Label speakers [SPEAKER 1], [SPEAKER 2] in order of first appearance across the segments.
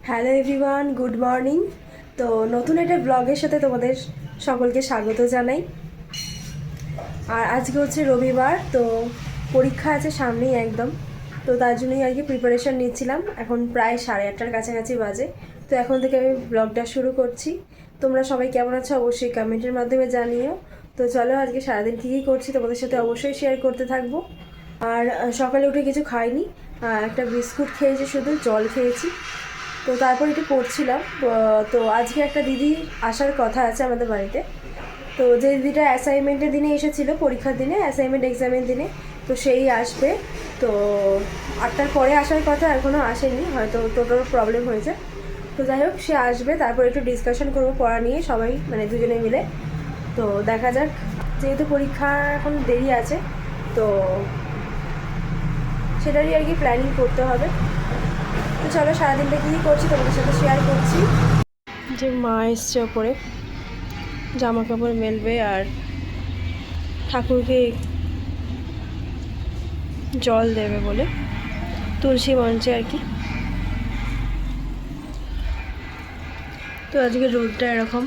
[SPEAKER 1] Hello everyone, good morning. তো নতুন একটা ব্লগের সাথে তোমাদের সকলকে স্বাগত জানাই। আর আজকে হচ্ছে রবিবার, তো পরীক্ষা আছে সামনেই একদম। তো তার জন্যই আর কি প্রিপারেশান নিচ্ছিলাম। এখন প্রায় 8:30টার কাছাকাছি বাজে। তো এখন থেকে আমি ব্লগটা শুরু করছি। তোমরা সবাই কেমন আছো অবশ্যই কমেন্টের মাধ্যমে জানিও। তো চলো, আজকে সারাদিন কী কী করছি তোমাদের সাথে অবশ্যই শেয়ার করতে থাকবো। আর সকালে উঠে কিছু খাইনি, একটা বিস্কুট খেয়েছি, শুধু জল খেয়েছি। তো তারপর একটু পড়ছিলাম। তো আজকে একটা দিদি আসার কথা আছে আমাদের বাড়িতে। তো যে দিদিটা অ্যাসাইনমেন্টের দিনে এসেছিলো, পরীক্ষার দিনে, অ্যাসাইনমেন্ট এক্সামের দিনে, তো সেই আসবে। তো 8টার পরে আসার কথা, এখনও আসেনি, হয়তো টোটোর প্রবলেম হয়েছে। তো যাই হোক, সে আসবে, তারপর একটু ডিসকাশন করবো পড়া নিয়ে সবাই, মানে দুজনে মিলে। তো দেখা যাক, যেহেতু পরীক্ষা এখন দেরি আছে, তো সেটারই আর কি প্ল্যানিং করতে হবে। তো চলো, সারাদিনটা কী করছি তোমাদের সাথে শেয়ার করছি। যে মা এসছে ওপরে জামা কাপড় মেলবে আর ঠাকুরকে জল দেবে বলে, তুলসী মঞ্চে আর কি। তো আজকে রোদটা এরকম,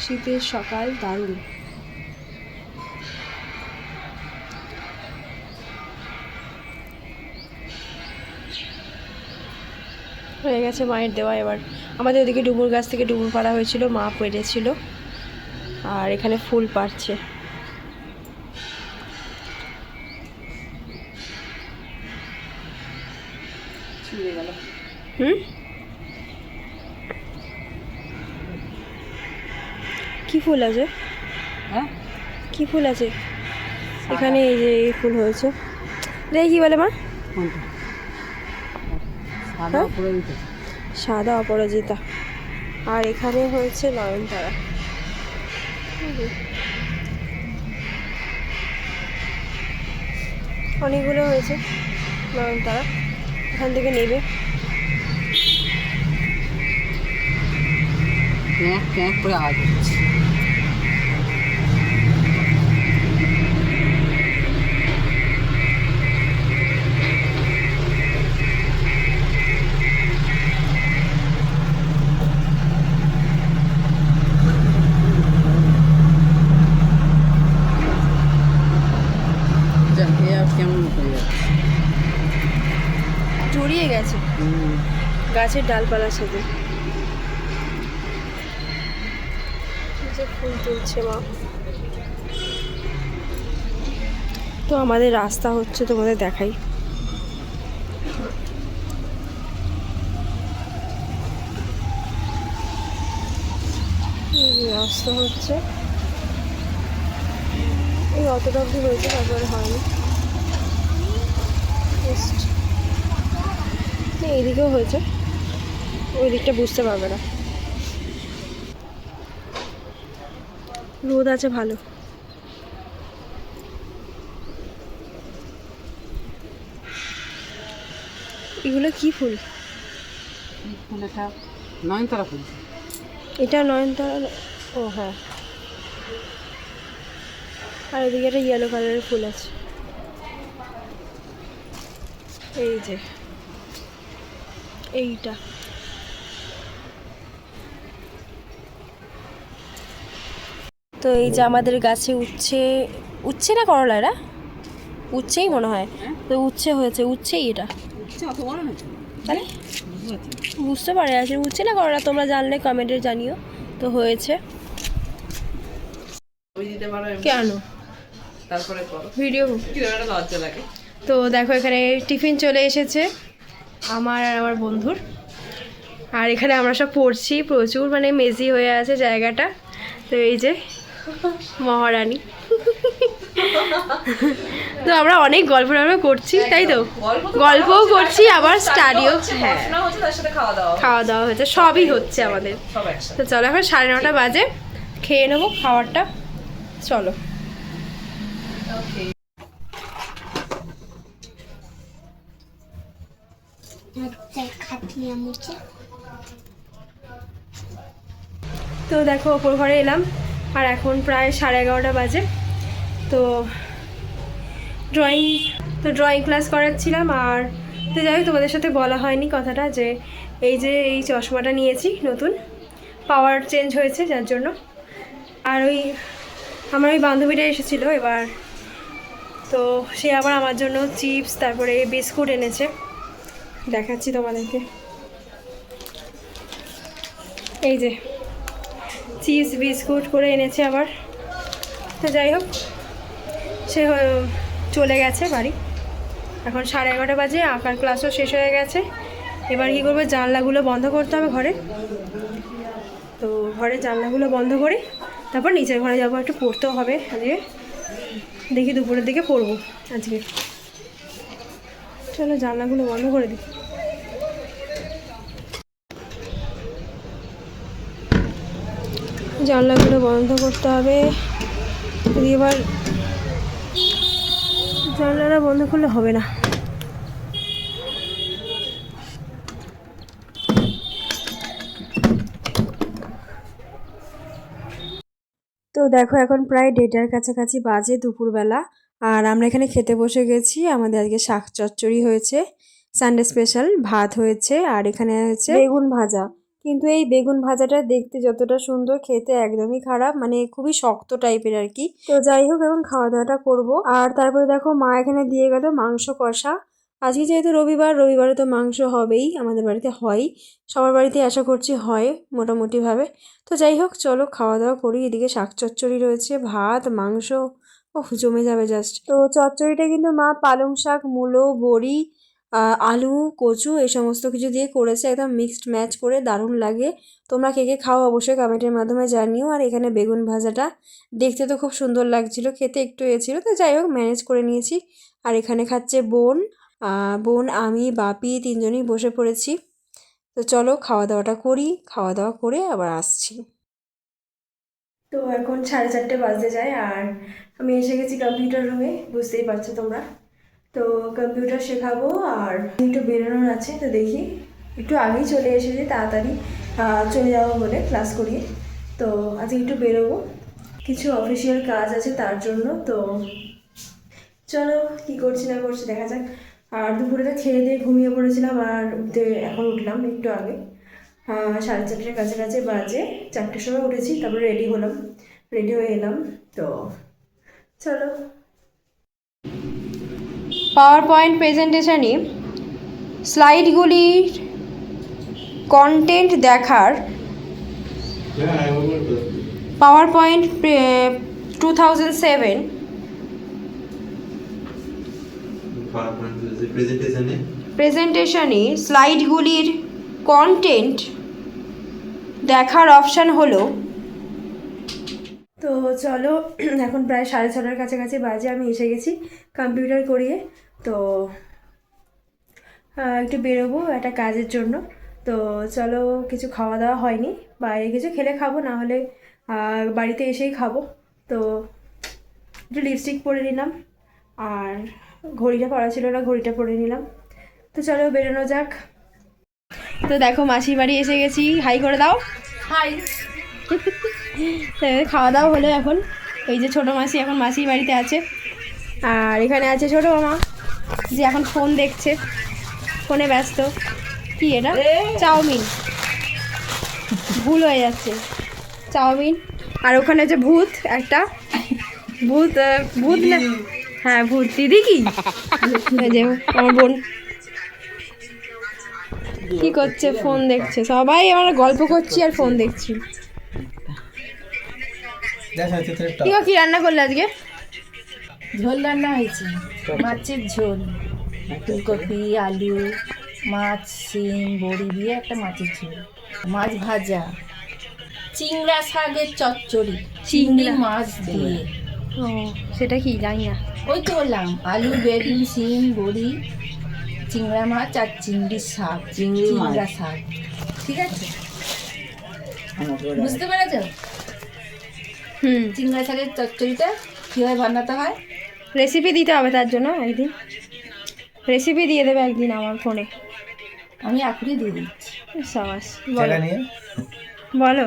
[SPEAKER 1] শীতের সকাল, দারুণ। হয়ে গেছে মায়ের দেওয়া। এবার আমাদের ওদিকে ডুমুর গাছ থেকে ডুমুর পাড়া হয়েছিল, মা পেরেছিল, আর এখানে ফুল পাড়ছে। কি ফুল আছে?
[SPEAKER 2] হ্যাঁ,
[SPEAKER 1] কি ফুল আছে এখানে? এই যে এই ফুল হয়েছে, রে কি বলে মা? সাদা অপরাজিতা। আর এখানে হয়েছে নয়নতারা। অনেকগুলো হয়েছে নয়নতারা, এখান থেকে নেবে।
[SPEAKER 2] করে আওয়াজ হচ্ছে। কেমন হয়ে যাচ্ছে,
[SPEAKER 1] জড়িয়ে গেছে গাছের ডালপালার সাথে। ফুল তুলছে মা। তো আমাদের রাস্তা হচ্ছে, তোমাদের দেখাই। রাস্তা হচ্ছে এই অতটা অবধি হয়েছে, তারপরে হয়নি। এইদিকেও হয়েছে, ওই দিকটা বুঝতে পারবে না, রোদ আছে ভালো। এগুলো কি ফুল?
[SPEAKER 2] এটা নয়নতারা ফুল।
[SPEAKER 1] এটা নয়নতারা? ও হ্যাঁ। আর এদিকে একটা ইয়েলো কালারের ফুল আছে, এই যে এইটা। তো এই যে আমাদের গাছে উচ্ছে, উচ্ছে না করলা, এরা উচ্ছেই মনে হয়। তো উচ্ছে হয়েছে, উচ্ছেই এটা। তাহলে বুঝতে পারে আসলে উচ্ছে না করলা, তোমরা জানলে কমেন্টে জানিও। তো হয়েছে কেন
[SPEAKER 2] তারপরে
[SPEAKER 1] ভিডিও
[SPEAKER 2] লজ্জা লাগে।
[SPEAKER 1] তো দেখো, এখানে টিফিন চলে এসেছে আমার আর আমার বন্ধুর। আর এখানে আমরা সব পড়ছি, প্রচুর মানে মেজি হয়ে আছে জায়গাটা। তো এই যে মহারানী। তো আমরা অনেক গল্প করছি, তাই তো? গল্পও করছি, আবার স্টাডিও। হ্যাঁ, খাওয়া দাওয়া হচ্ছে, সবই হচ্ছে আমাদের। তো চলো, এখন 9:30 বাজে, খেয়ে নেবো খাবারটা। চলো। তো দেখো, ওপর ঘরে এলাম, আর এখন প্রায় 11:30 বাজে। তো ড্রয়িং ক্লাস করাচ্ছিলাম, আর তো যাই হোক, তোমাদের সাথে বলা হয়নি কথাটা যে এই যে এই চশমাটা নিয়েছি নতুন, পাওয়ার চেঞ্জ হয়েছে যার জন্য। আর আমার ওই বান্ধবীটা এসেছিলো এবার, তো সে আবার আমার জন্য চিপস তারপরে বিস্কুট এনেছে, দেখাচ্ছি তোমাদেরকে। এই যে চিপস বিস্কুট করে এনেছে আবার। তো যাই হোক, সে চলে গেছে বাড়ি, এখন 11:30 বাজে, আঁকার ক্লাসও শেষ হয়ে গেছে। এবার কী করবো, জানলাগুলো বন্ধ করতে হবে ঘরে। তো ঘরে জানলাগুলো বন্ধ করে তারপর নিচের ঘরে যাবো, একটু পড়তেও হবে আজকে, দেখি দুপুরের দিকে পড়বো আজকে। চলো জানলাগুলো বন্ধ করে দিই। জানলাগুলো বন্ধ করতে হবে, যদি এবার জানলাটা বন্ধ করলে হবে না। তো দেখো এখন প্রায় 1:30-র কাছাকাছি বাজে দুপুরবেলা, আর আমরা এখানে খেতে বসে গেছি। আমাদের আজকে শাক চচ্চড়ি হয়েছে, সানডে স্পেশাল ভাত হয়েছে, আর এখানে হচ্ছে বেগুন ভাজা। কিন্তু এই বেগুন ভাজাটা দেখতে যতটা সুন্দর, খেতে একদমই খারাপ, মানে খুবই শক্ত টাইপের আর কি। তো যাই হোক, এখন খাওয়া দাওয়াটা করবো। আর তারপরে দেখো মা এখানে দিয়ে গেল মাংস কষা। আজকে যেহেতু রবিবারে তো মাংস হবেই, আমাদের বাড়িতে হয়, সবার বাড়িতে আশা করছি হয় মোটামুটিভাবে। তো যাই হোক, চলো খাওয়া দাওয়া করি। এদিকে শাক চচ্চড়ি রয়েছে, ভাত, মাংস, জমে যাবে জাস্ট। তো চচ্চড়িটা কিন্তু মা পালং শাক, মূলো, বড়ি, আলু, কচু এই সমস্ত কিছু দিয়ে করেছে, একদম মিক্সড ম্যাচ করে দারুণ লাগে। তোমরা কে কে খাও অবশ্যই কমেন্টের মাধ্যমে জানিও। আর এখানে বেগুন ভাজাটা দেখতে তো খুব সুন্দর লাগছিল, খেতে একটু ছিল, তো যাই হোক ম্যানেজ করে নিয়েছি। আর এখানে খাচ্ছে বোন, আমি, বাপি তিনজনই বসে পড়েছি। তো চলো খাওয়া দাওয়াটা করি, খাওয়া দাওয়া করে আবার আসছি। তো এখন 4:30 বাজতে যায়, আর আমি এসে গেছি কম্পিউটার রুমে, বুঝতেই পারছো তোমরা। তো কম্পিউটার শেখাবো, আর একটু বেরোনোর আছে, তো দেখি একটু আগেই চলে এসেছি, তাড়াতাড়ি চলে যাবো বলে ক্লাস করিয়ে। তো আজকে একটু বেরোবো, কিছু অফিসিয়াল কাজ আছে তার জন্য। তো চলো কী করছি না করছি দেখা যাক। আর দুপুরে তো খেয়ে দিয়ে ঘুমিয়ে পড়েছিলাম, আর এখন উঠলাম একটু আগে, 4:30-র কাছাকাছি বাজে, 4টের সময় উঠেছি, তারপরে রেডি হয়ে এলাম। তো চলো। পাওয়ার পয়েন্ট প্রেজেন্টেশনে স্লাইডগুলির কন্টেন্ট দেখার পাওয়ার পয়েন্ট 2007 প্রেজেন্টেশনে স্লাইডগুলির কন্টেন্ট দেখার অপশান হলো। তো চলো, এখন প্রায় 6:30-র কাছাকাছি বাজে, আমি এসে গেছি কম্পিউটার করিয়ে। তো একটু বেরোবো একটা কাজের জন্য। তো চলো, কিছু খাওয়া দাওয়া হয়নি, বাইরে কিছু খেলে খাবো, না হলে বাড়িতে এসেই খাবো। তো একটু লিপস্টিক পরে নিলাম, আর ঘড়িটা পরা ছিল না, ঘড়িটা পরে নিলাম। তো চলো বেরোনো যাক। তো দেখো মাসির বাড়ি এসে গেছি, হাই করে দাও। হাই। খাওয়া দাওয়া হলো এখন। এই যে ছোটো মাসি এখন মাসির বাড়িতে আছে, আর এখানে আছে ছোটো মামা, যে এখন ফোন দেখছে, ফোনে ব্যস্ত। কি এটা? চাউমিন, ভুল হয়ে যাচ্ছে, চাউমিন। আর ওখানে যে ভূত একটা, ভূত না, হ্যাঁ ভূত। দিদি কি যে আমার বোন কি করছে? ফোন দেখছে, সবাই আমরা গল্প করছি আর ফোন দেখছি। কি রান্না করলে আজকে?
[SPEAKER 3] ঝোল রান্না হয়েছে, মাছের ঝোল, ফুলকপি, আলু, মাছ, শিম, বড়ি দিয়ে একটা মাছের ঝোল, মাছ ভাজা, চিংড়া শাকের চচ্চড়ি, চিংড়ি মাছ দিয়ে।
[SPEAKER 1] ও সেটা কি জানি না।
[SPEAKER 3] ওই তো বললাম, আলু, বেগুন, শিম, বড়ি, চিংড়া মাছ আর চিংড়ি শাক, চিংড়া শাক। ঠিক আছে, বুঝতে পেরেছ? চিংড়া শাকের চচ্চড়িটা কীভাবে বানাতে হয়
[SPEAKER 1] রেসিপি দিতে হবে, তার জন্য একদিন রেসিপি দিয়ে দেবে একদিন আমার ফোনে,
[SPEAKER 3] আমি এখনই দিয়ে দিচ্ছি।
[SPEAKER 1] সাবাস, বলো।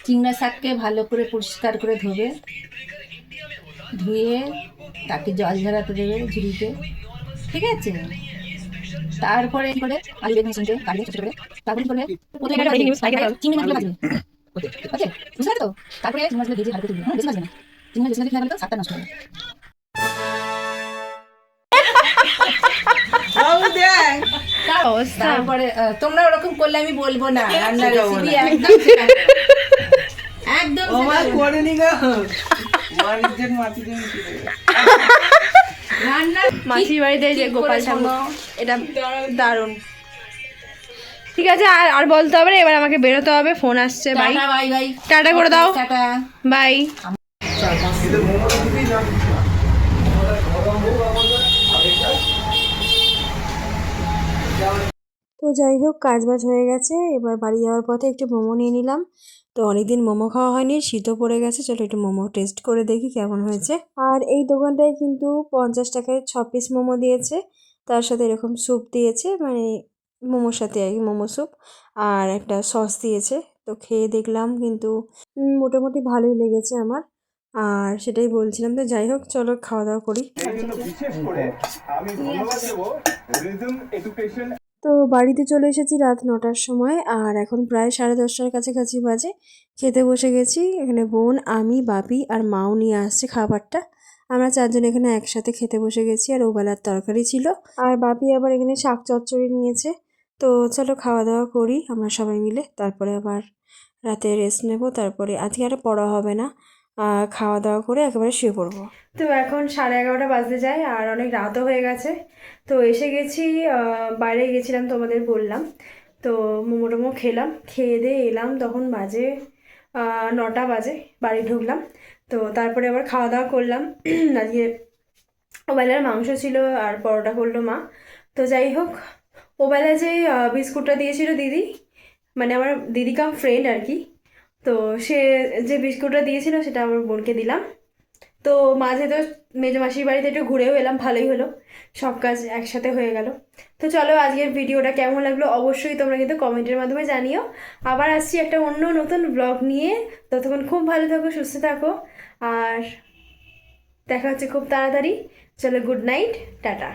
[SPEAKER 3] চিংড়া শাককে ভালো করে পরিষ্কার করে ধুয়ে তাকে জল ঝরাতে দেবে ঝুড়িতে, ঠিক আছে? তারপরে কি করে আলু বেগুন মিশিয়ে কাটবে ছোট করে। তারপরে কি করবে প্রথমে একটা ব্রেকিং নিউজ চিংড়ি মাছগুলো ভাজবে। ওকে বুঝতে পারছো? তারপরে চিংড়ি মাছগুলো দিয়ে ভালো করে তুলবে। বেশি ভাজবে না, চিংড়ি মাছ বেশি ভাজলে তো স্বাদটা নষ্ট হবে। তারপরে তোমরা ওরকম করলে আমি বলবো না, রান্নার রেসিপি একদম শেখাবো। একদম রান্নার
[SPEAKER 1] মাসির বাড়িতে যে গোপাল ঠাকুর, এটা দারুণ। ঠিক আছে, আর আর বলতে হবে না, এবার আমাকে বেরোতে হবে, ফোন আসছে। Bye
[SPEAKER 3] tata bye bye,
[SPEAKER 1] tata করে দাও,
[SPEAKER 3] টাটা
[SPEAKER 1] বাই। তো যাই হোক, কাজ বাজ হয়ে গেছে, এবার বাড়ি যাওয়ার পথে একটু মোমো নিয়ে নিলাম। তো অনেকদিন মোমো খাওয়া হয়নি, শীতও পড়ে গেছে, চলো একটু মোমো টেস্ট করে দেখি কেমন হয়েছে। আর এই দোকানটায় কিন্তু 50 টাকায় 6 পিস মোমো দিয়েছে, তার সাথে এরকম স্যুপ দিয়েছে, মানে মোমোর সাথে আর কি, মোমো স্যুপ, আর একটা সস দিয়েছে। তো খেয়ে দেখলাম, কিন্তু মোটামুটি ভালোই লেগেছে আমার, আর সেটাই বলছিলাম। তো যাই হোক, চলো খাওয়া দাওয়া করি। তো বাড়িতে চলে এসেছি রাত 9টার সময়, আর এখন প্রায় 10:30টার কাছাকাছি বাজে। খেতে বসে গেছি, এখানে বোন, আমি, বাপি আর মাও নিয়ে আসছে খাবারটা। আমরা 4জন এখানে একসাথে খেতে বসে গেছি, আর ওবেলার তরকারি ছিল, আর বাপি আবার এখানে শাক চচ্চড়ি নিয়েছে। তো চলো খাওয়া দাওয়া করি আমরা সবাই মিলে, তারপরে আবার রাতে রেস্ট নেব, তারপরে আজকে আর পড়া হবে না, খাওয়া দাওয়া করে একেবারে শুয়ে পড়বো। তো এখন 11:30 বাজতে যায়, আর অনেক রাতও হয়ে গেছে। তো এসে গেছি, বাইরে গেছিলাম তোমাদের বললাম। তো মোমো টোমো খেলাম, খেয়ে দিয়ে এলাম, তখন বাজে 9টা বাজে, বাড়ি ঢুকলাম। তো তারপরে আবার খাওয়া দাওয়া করলাম। আজকে ওবেলার মাংস ছিল, আর পরোটা করলো মা। তো যাই হোক, ওবেলা যে বিস্কুটটা দিয়েছিল দিদি, মানে আমার দিদি কাম ফ্রেন্ড আর কি, তো সে যে বিস্কুটটা দিয়েছিল সেটা আমার বোনকে দিলাম। তো মাঝে তো মেজো মাসির বাড়িতে একটু ঘুরেও এলাম, ভালোই হলো, সব কাজ একসাথে হয়ে গেল। তো চলো, আজকের ভিডিওটা কেমন লাগলো অবশ্যই তোমরা কিন্তু কমেন্টের মাধ্যমে জানিও। আবার আসছি একটা অন্য নতুন ব্লগ নিয়ে, ততক্ষণ খুব ভালো থাকো, সুস্থ থাকো, আর দেখা হচ্ছে খুব তাড়াতাড়ি। চলো, গুড নাইট, টাটা।